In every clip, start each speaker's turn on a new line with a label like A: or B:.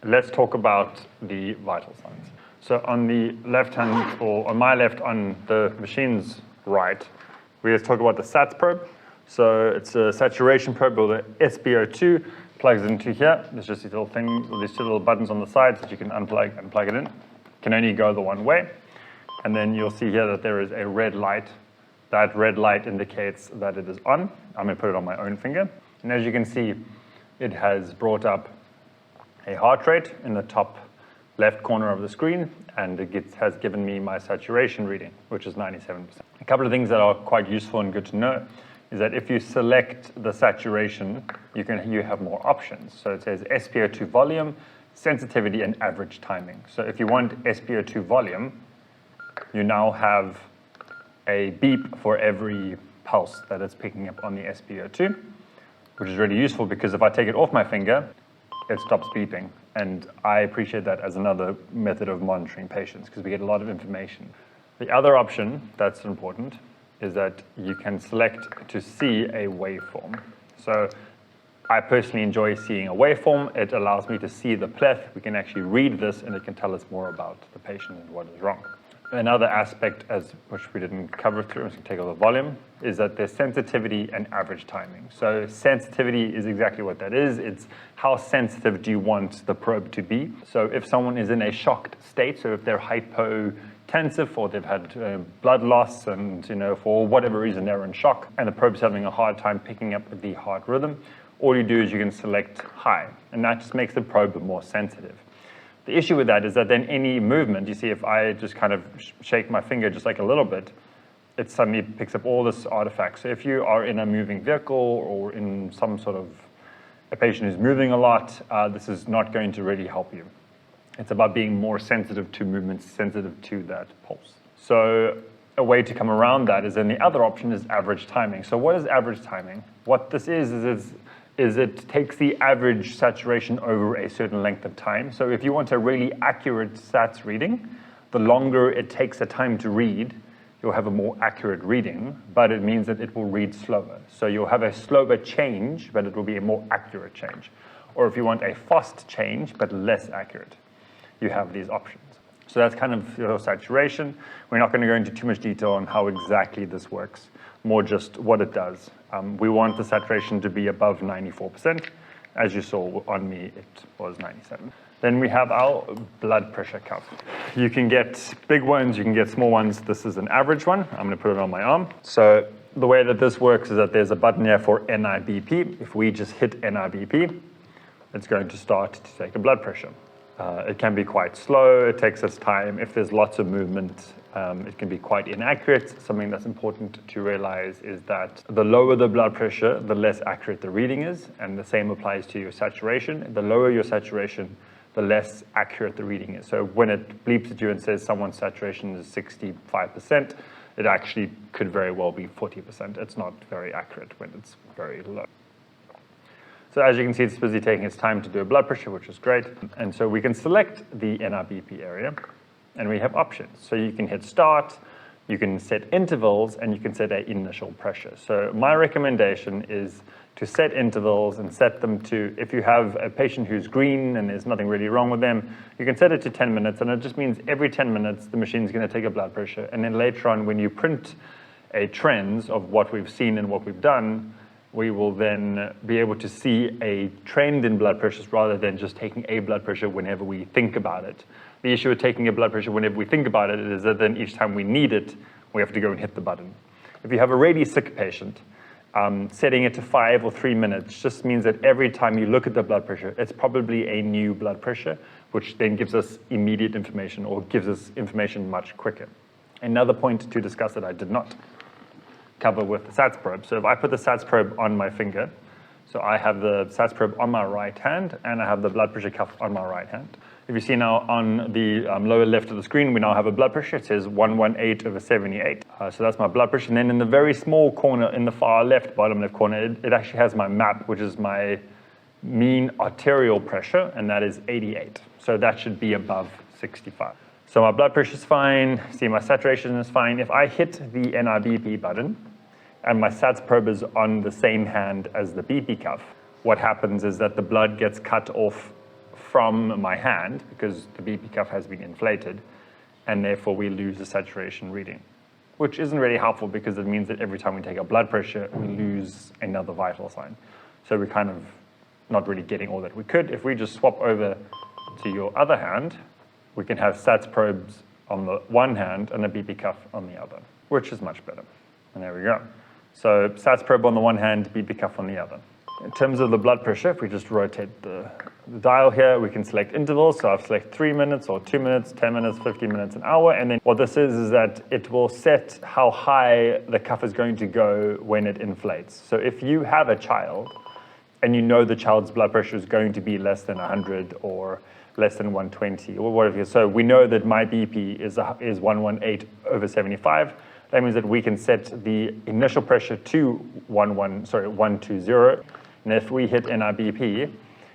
A: let's talk about the vital signs. So on the left hand, or on my left, on the machine's right, we just talk about the SATS probe. So it's a saturation probe, or the SpO2 plugs into here. There's just these little things, or these two little buttons on the sides that you can unplug and plug it in. Can only go the one way. And then you'll see here that there is a red light. That red light indicates that it is on. I'm going to put it on my own finger. And as you can see, it has brought up a heart rate in the top left corner of the screen, and it has given me my saturation reading, which is 97%. A couple of things that are quite useful and good to know is that if you select the saturation, you have more options. So it says SpO2 volume, sensitivity, and average timing. So if you want SpO2 volume, you now have a beep for every pulse that it's picking up on the SpO2, which is really useful because if I take it off my finger, it stops beeping. And I appreciate that as another method of monitoring patients because we get a lot of information. The other option that's important is that you can select to see a waveform. So I personally enjoy seeing a waveform. It allows me to see the pleth. We can actually read this and it can tell us more about the patient and what is wrong. Another aspect, which we didn't cover through, so we can take over the volume, is that there's sensitivity and average timing. So sensitivity is exactly what that is. It's how sensitive do you want the probe to be. So if someone is in a shocked state, so if they're hypotensive or they've had blood loss and for whatever reason they're in shock and the probe's having a hard time picking up the heart rhythm, all you do is you can select high, and that just makes the probe more sensitive. The issue with that is that then any movement, you see if I just kind of shake my finger just like a little bit, it suddenly picks up all this artifacts. So if you are in a moving vehicle or in some sort of a patient who's moving a lot, this is not going to really help you. It's about being more sensitive to movements, sensitive to that pulse. So a way to come around that is then the other option is average timing. So what is average timing? What this is it takes the average saturation over a certain length of time. So if you want a really accurate SATS reading, the longer it takes the time to read, you'll have a more accurate reading, but it means that it will read slower. So you'll have a slower change, but it will be a more accurate change. Or if you want a fast change, but less accurate, you have these options. So that's kind of your saturation. We're not going to go into too much detail on how exactly this works, more just what it does. We want the saturation to be above 94%. As you saw on me, it was 97. Then we have our blood pressure cuff. You can get big ones, you can get small ones. This is an average one. I'm going to put it on my arm. So the way that this works is that there's a button here for NIBP. If we just hit NIBP, it's going to start to take a blood pressure. It can be quite slow, it takes us time. If there's lots of movement, it can be quite inaccurate. Something that's important to realize is that the lower the blood pressure, the less accurate the reading is, and the same applies to your saturation. The lower your saturation, the less accurate the reading is. So when it bleeps at you and says someone's saturation is 65%, it actually could very well be 40%. It's not very accurate when it's very low. So as you can see, it's busy taking its time to do a blood pressure, which is great. And so we can select the NIBP area, and we have options. So you can hit start, you can set intervals, and you can set an initial pressure. So my recommendation is to set intervals and set them to, if you have a patient who's green and there's nothing really wrong with them, you can set it to 10 minutes, and it just means every 10 minutes, the machine's gonna take a blood pressure. And then later on, when you print a trends of what we've seen and what we've done, we will then be able to see a trend in blood pressures rather than just taking a blood pressure whenever we think about it. The issue with taking a blood pressure whenever we think about it is that then each time we need it, we have to go and hit the button. If you have a really sick patient, setting it to 5 or 3 minutes just means that every time you look at the blood pressure, it's probably a new blood pressure, which then gives us immediate information or gives us information much quicker. Another point to discuss that I did not cover with the SATS probe. So if I put the SATS probe on my finger, so I have the SATS probe on my right hand and I have the blood pressure cuff on my right hand. If you see now on the lower left of the screen, we now have a blood pressure. It says 118/78. So that's my blood pressure. And then in the very small corner in the far left, bottom left corner, it actually has my map, which is my mean arterial pressure, and that is 88. So that should be above 65. So my blood pressure is fine, see my saturation is fine. If I hit the NIBP button and my SATS probe is on the same hand as the BP cuff, what happens is that the blood gets cut off from my hand because the BP cuff has been inflated, and therefore we lose the saturation reading, which isn't really helpful because it means that every time we take our blood pressure, we lose another vital sign. So we're kind of not really getting all that we could. If we just swap over to your other hand, we can have SATS probes on the one hand and a BP cuff on the other, which is much better. And there we go. So SATS probe on the one hand, BP cuff on the other. In terms of the blood pressure, if we just rotate the dial here, we can select intervals. So I've selected 3 minutes or 2 minutes, 10 minutes, 15 minutes, an hour. And then what this is that it will set how high the cuff is going to go when it inflates. So if you have a child and you know the child's blood pressure is going to be less than 100 or less than 120 or whatever. So we know that my BP is 118/75. That means that we can set the initial pressure to 120. And if we hit NRBP,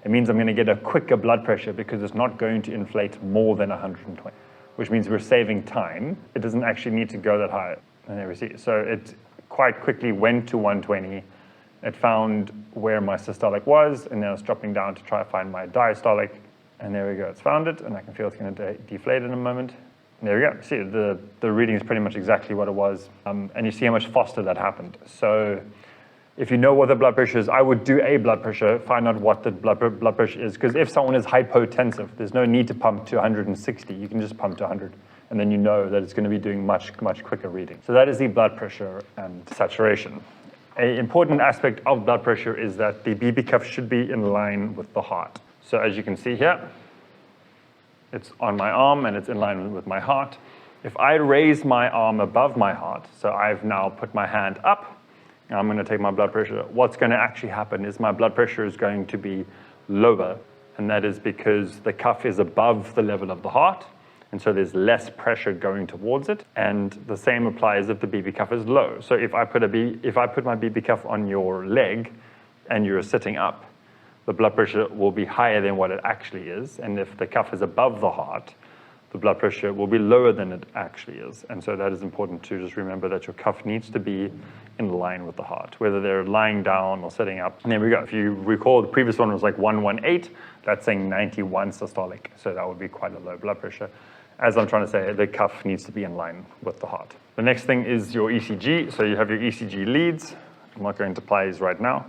A: it means I'm going to get a quicker blood pressure because it's not going to inflate more than 120, which means we're saving time. It doesn't actually need to go that high. And there we see. So it quite quickly went to 120. It found where my systolic was, and then I was dropping down to try to find my diastolic. And there we go. It's found it, and I can feel it's going to deflate in a moment. And there we go. See, the reading is pretty much exactly what it was. And you see how much faster that happened. So if you know what the blood pressure is, I would do a blood pressure, find out what the blood pressure is. Because if someone is hypotensive, there's no need to pump to 160. You can just pump to 100. And then you know that it's going to be doing much, much quicker reading. So that is the blood pressure and saturation. An important aspect of blood pressure is that the BP cuff should be in line with the heart. So as you can see here, it's on my arm and it's in line with my heart. If I raise my arm above my heart, so I've now put my hand up, and I'm going to take my blood pressure, what's going to actually happen is my blood pressure is going to be lower, and that is because the cuff is above the level of the heart, and so there's less pressure going towards it, and the same applies if the BP cuff is low. So if I put my BP cuff on your leg and you're sitting up, the blood pressure will be higher than what it actually is. And if the cuff is above the heart, the blood pressure will be lower than it actually is. And so that is important to just remember that your cuff needs to be in line with the heart, whether they're lying down or sitting up. And there we go. If you recall, the previous one was like 118. That's saying 91 systolic. So that would be quite a low blood pressure. As I'm trying to say, the cuff needs to be in line with the heart. The next thing is your ECG. So you have your ECG leads. I'm not going to play these right now,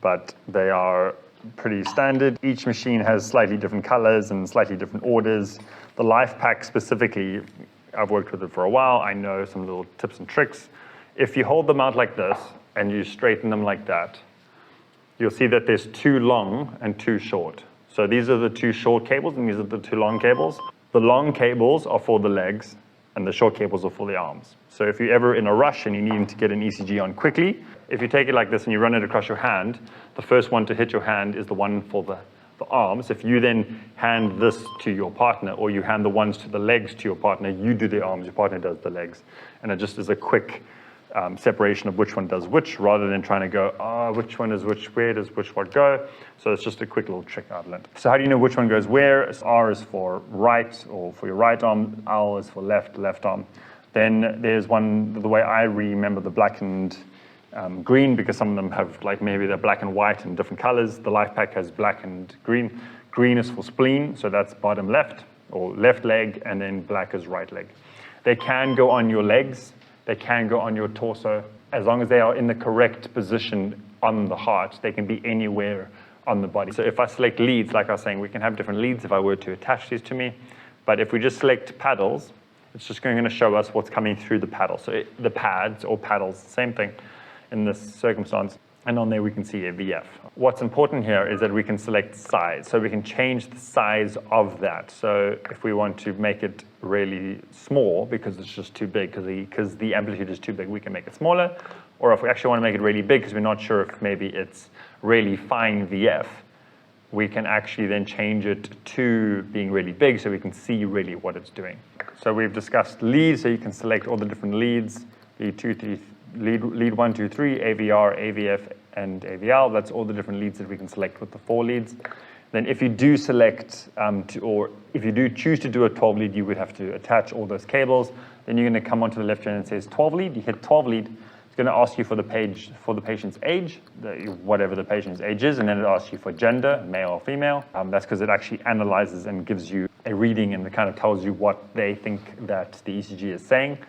A: but they are pretty standard. Each machine has slightly different colors and slightly different orders. The Lifepak specifically, I've worked with it for a while. I know some little tips and tricks. If you hold them out like this and you straighten them like that, you'll see that there's 2 long and 2 short. So these are the 2 short cables and these are the 2 long cables. The long cables are for the legs and the short cables are for the arms. So if you're ever in a rush and you need to get an ECG on quickly, if you take it like this and you run it across your hand, the first one to hit your hand is the one for the arms. If you then hand this to your partner or you hand the ones to the legs to your partner, you do the arms, your partner does the legs. And it just is a quick separation of which one does which, rather than trying to go, which one is which, where does which one go? So it's just a quick little trick I've learned. So how do you know which one goes where? R is for right, or for your right arm, L is for left arm. Then there's one, the way I remember the black and green, because some of them have, like, maybe they're black and white and different colors. The Lifepak has black and green. Green is for spleen, so that's bottom left, or left leg, and then black is right leg. They can go on your legs, they can go on your torso, as long as they are in the correct position on the heart. They can be anywhere on the body. So if I select leads, like I was saying, we can have different leads if I were to attach these to me. But if we just select paddles, it's just going to show us what's coming through the paddle. So the pads or paddles, same thing in this circumstance. And on there we can see a VF. What's important here is that we can select size. So we can change the size of that. So if we want to make it really small because it's just too big, because the amplitude is too big, we can make it smaller. Or if we actually want to make it really big because we're not sure if maybe it's really fine VF, we can actually then change it to being really big so we can see really what it's doing. So we've discussed leads, so you can select all the different leads, lead 1, 2, 3, AVR, AVF, and AVL. That's all the different leads that we can select with the 4 leads. Then if you do select, or if you do choose to do a 12 lead, you would have to attach all those cables. Then you're going to come onto the left here and it says 12 lead. You hit 12 lead. It's going to ask you for the patient's age, whatever the patient's age is, and then it asks you for gender, male or female. That's because it actually analyzes and gives you a reading and it kind of tells you what they think that the ECG is saying.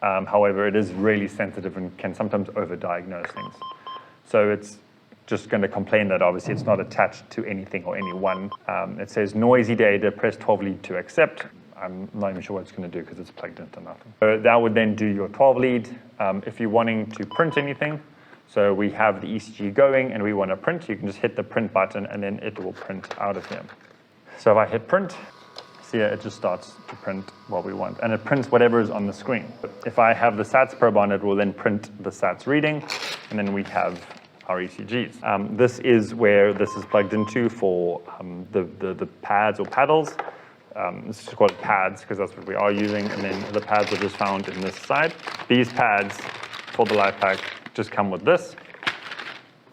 A: However, it is really sensitive and can sometimes overdiagnose things. So it's just going to complain that obviously it's not attached to anything or anyone. It says noisy data, press 12 lead to accept. I'm not even sure what it's going to do because it's plugged into nothing. So that would then do your 12 lead. If you're wanting to print anything, so we have the ECG going and we want to print, you can just hit the print button and then it will print out of here. So if I hit print, see it just starts to print what we want and it prints whatever is on the screen. If I have the SATS probe on, it will then print the SATS reading and then we have our ECGs. This is where this is plugged into for the pads or paddles. This is called pads because that's what we are using, and then the pads are just found in this side. These pads for the Lifepak just come with this,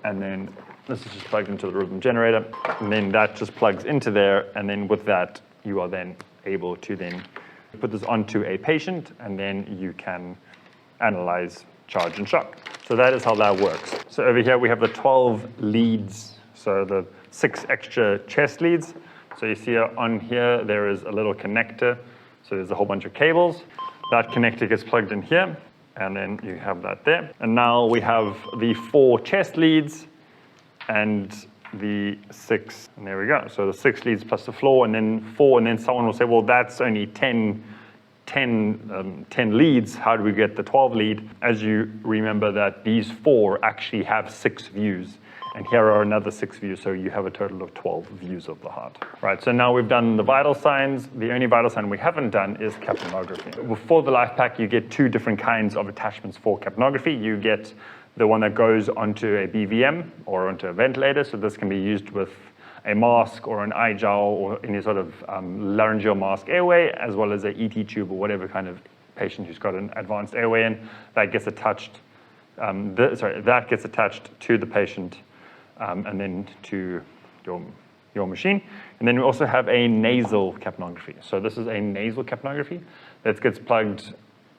A: and then this is just plugged into the rhythm generator, and then that just plugs into there, and then with that you are then able to then put this onto a patient, and then you can analyze charge and shock. So that is how that works. So over here we have the 12 leads, so the 6 extra chest leads. So you see on here, there is a little connector. So there's a whole bunch of cables. That connector gets plugged in here, and then you have that there. And now we have the 4 chest leads and the 6, and there we go. So the 6 leads plus the floor, and then 4, and then someone will say, well, that's only 10 leads. How do we get the 12 lead? As you remember that these 4 actually have 6 views. And here are another 6 views, so you have a total of 12 views of the heart. Right, so now we've done the vital signs. The only vital sign we haven't done is capnography. For the Lifepak, you get 2 different kinds of attachments for capnography. You get the one that goes onto a BVM or onto a ventilator, so this can be used with a mask or an eye gel or any sort of laryngeal mask airway, as well as an ET tube or whatever kind of patient who's got an advanced airway in. That gets attached, that gets attached to the patient and then to your machine. And then we also have a nasal capnography. So this is a nasal capnography that gets plugged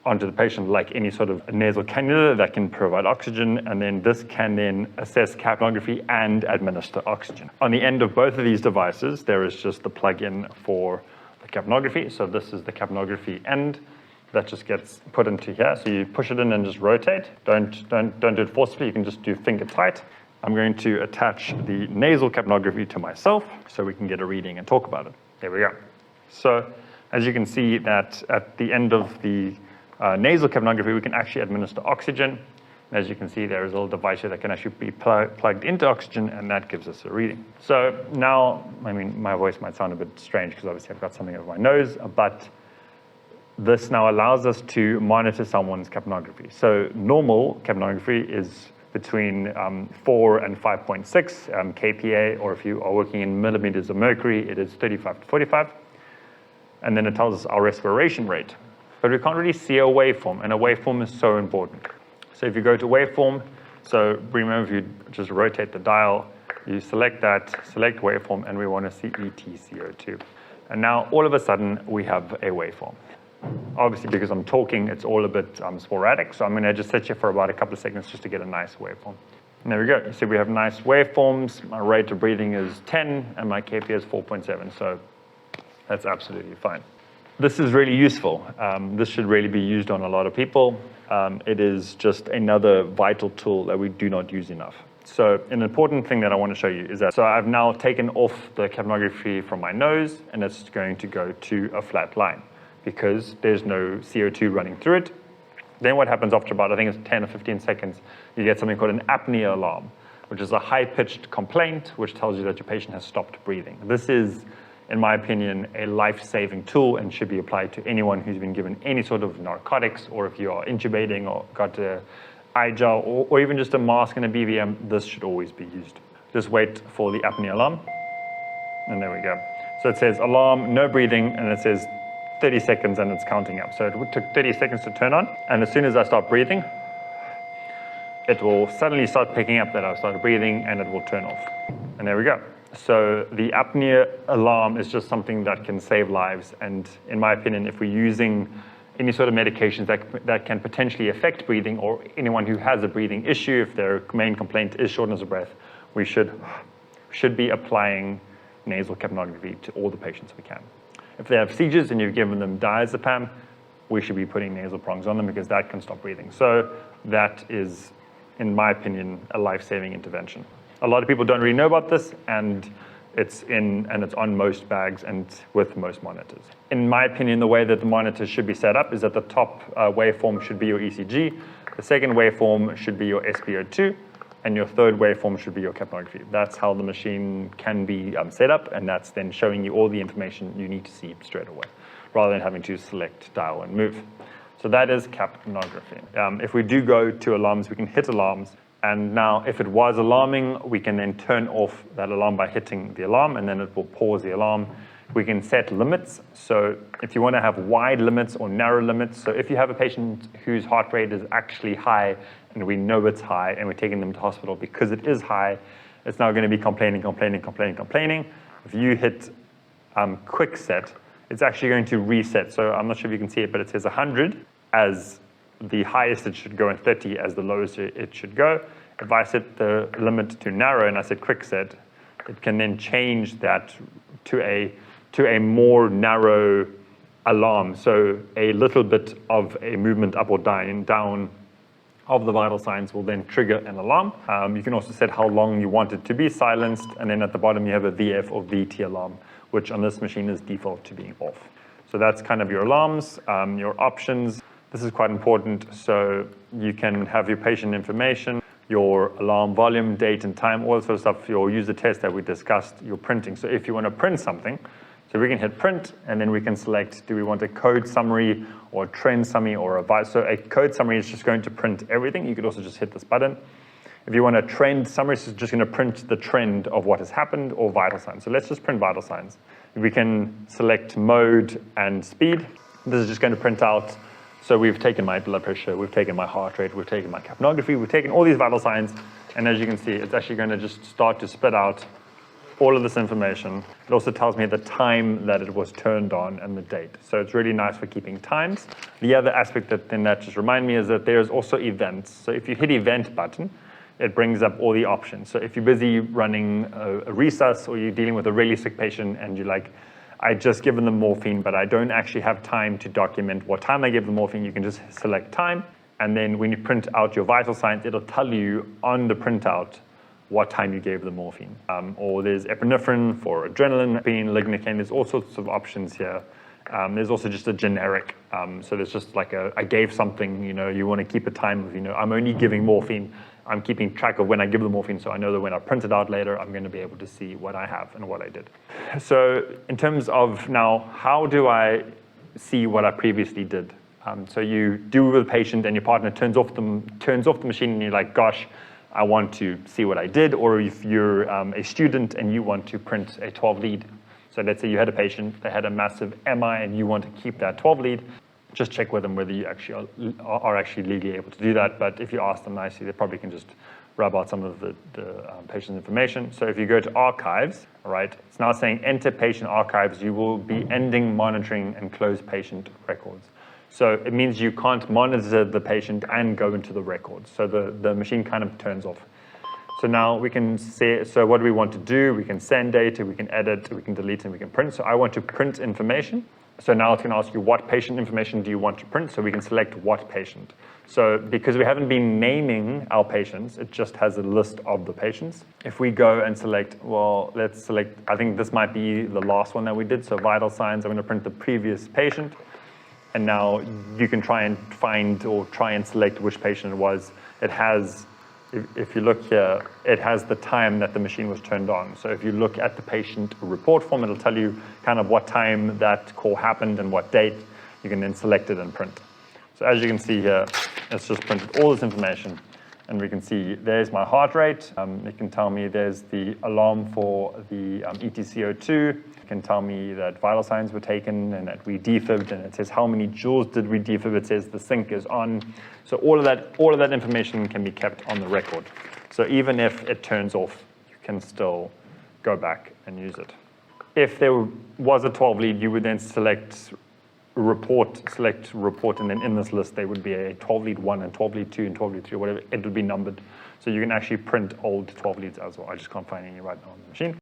A: onto the patient like any sort of nasal cannula that can provide oxygen, and then this can then assess capnography and administer oxygen. On the end of both of these devices, there is just the plug-in for the capnography. So this is the capnography end that just gets put into here. So you push it in and just rotate. Don't do it forcefully, you can just do finger tight. I'm going to attach the nasal capnography to myself so we can get a reading and talk about it. There we go. So as you can see that at the end of the nasal capnography, we can actually administer oxygen. And as you can see, there is a little device here that can actually be plugged into oxygen, and that gives us a reading. So now, I mean, my voice might sound a bit strange because obviously I've got something over my nose, but this now allows us to monitor someone's capnography. So normal capnography is between 4 and 5.6 kPa, or if you are working in millimeters of mercury, it is 35 to 45. And then it tells us our respiration rate. But we can't really see a waveform, and a waveform is so important. So if you go to waveform, so remember if you just rotate the dial, you select that, select waveform, and we want to see ETCO2. And now all of a sudden we have a waveform. Obviously, because I'm talking, it's all a bit sporadic, so I'm going to just sit here for about a couple of seconds just to get a nice waveform. And there we go. You see we have nice waveforms. My rate of breathing is 10, and my kPa is 4.7, so that's absolutely fine. This is really useful. This should really be used on a lot of people. It is just another vital tool that we do not use enough. So an important thing that I want to show you is that, so I've now taken off the capnography from my nose, and it's going to go to a flat line, because there's no CO2 running through it. Then what happens after about, I think it's 10 or 15 seconds, you get something called an apnea alarm, which is a high-pitched complaint, which tells you that your patient has stopped breathing. This is, in my opinion, a life-saving tool and should be applied to anyone who's been given any sort of narcotics, or if you are intubating or got an eye gel, or even just a mask and a BVM, this should always be used. Just wait for the apnea alarm, and there we go. So it says alarm, no breathing, and it says 30 seconds and it's counting up. So it took 30 seconds to turn on, and as soon as I start breathing, it will suddenly start picking up that I've started breathing, and it will turn off. And there we go. So the apnea alarm is just something that can save lives, and in my opinion, if we're using any sort of medications that can potentially affect breathing, or anyone who has a breathing issue, if their main complaint is shortness of breath, we should be applying nasal capnography to all the patients we can. If they have seizures and you've given them diazepam, we should be putting nasal prongs on them because that can stop breathing. So that is, in my opinion, a life-saving intervention. A lot of people don't really know about this, and it's on most bags and with most monitors. In my opinion, the way that the monitors should be set up is that the top waveform should be your ECG, the second waveform should be your SpO2, and your third waveform should be your capnography. That's how the machine can be set up, and that's then showing you all the information you need to see straight away, rather than having to select, dial, and move. So that is capnography. If we do go to alarms, we can hit alarms. And now, if it was alarming, we can then turn off that alarm by hitting the alarm, and then it will pause the alarm. We can set limits. So if you want to have wide limits or narrow limits, so if you have a patient whose heart rate is actually high, and we know it's high, and we're taking them to hospital because it is high, it's now going to be complaining. If you hit quick set, it's actually going to reset. So I'm not sure if you can see it, but it says 100 as the highest it should go and 30 as the lowest it should go. If I set the limit to narrow and I said quick set, it can then change that to a more narrow alarm. So a little bit of a movement up or down of the vital signs will then trigger an alarm. You can also set how long you want it to be silenced, and then at the bottom you have a VF or VT alarm, which on this machine is default to being off. So that's kind of your alarms, your options. This is quite important. So you can have your patient information, your alarm volume, date and time, all sort of stuff, your user test that we discussed, your printing. So if you want to print something, so we can hit print, and then we can select, do we want a code summary or a trend summary or so a code summary is just going to print everything. You could also just hit this button. If you want a trend summary, it's just going to print the trend of what has happened, or vital signs. So let's just print vital signs. We can select mode and speed. This is just going to print out. So we've taken my blood pressure, we've taken my heart rate, we've taken my capnography, we've taken all these vital signs, and as you can see, it's actually going to just start to spit out all of this information. It also tells me the time that it was turned on and the date. So it's really nice for keeping times. The other aspect that just reminds me is that there's also events. So if you hit event button, it brings up all the options. So if you're busy running a resus, or you're dealing with a really sick patient and you're like, I just given them morphine, but I don't actually have time to document what time I gave them morphine, you can just select time. And then when you print out your vital signs, it'll tell you on the printout what time you gave the morphine. Or there's epinephrine for adrenaline, lignocaine, there's all sorts of options here. There's also just a generic, so there's just like I gave something, you want to keep a time of, I'm only giving morphine. I'm keeping track of when I give the morphine, so I know that when I print it out later, I'm going to be able to see what I have and what I did. So in terms of now, how do I see what I previously did? So you do with a patient and your partner turns off the machine and you're like, gosh, I want to see what I did. Or if you're a student and you want to print a 12 lead. So let's say you had a patient, they had a massive MI and you want to keep that 12 lead. Just check with them whether you actually are actually legally able to do that. But if you ask them nicely, they probably can just rub out some of the patient's information. So if you go to archives, all right, it's now saying enter patient archives. You will be ending monitoring and close patient records. So it means you can't monitor the patient and go into the records. So the machine kind of turns off. So now we can say, so what do we want to do? We can send data, we can edit, we can delete, and we can print. So I want to print information. So now it's going to ask you what patient information do you want to print, so we can select what patient. So because we haven't been naming our patients, it just has a list of the patients. If we go and select, well, let's select, I think this might be the last one that we did, so vital signs, I'm going to print the previous patient. And now you can try and find or try and select which patient it was. It has, if you look here, it has the time that the machine was turned on. So if you look at the patient report form, it'll tell you kind of what time that call happened and what date. You can then select it and print. So as you can see here, it's just printed all this information. And we can see there's my heart rate. It can tell me there's the alarm for the ETCO2. It can tell me that vital signs were taken and that we defibbed, and it says how many joules did we defib. It says the sync is on. So all of that information can be kept on the record. So even if it turns off, you can still go back and use it. If there was a 12 lead, you would then select select report, and then in this list there would be a 12 lead 1 and 12 lead 2 and 12 lead 3, whatever, it would be numbered. So you can actually print old 12 leads as well. I just can't find any right now on the machine.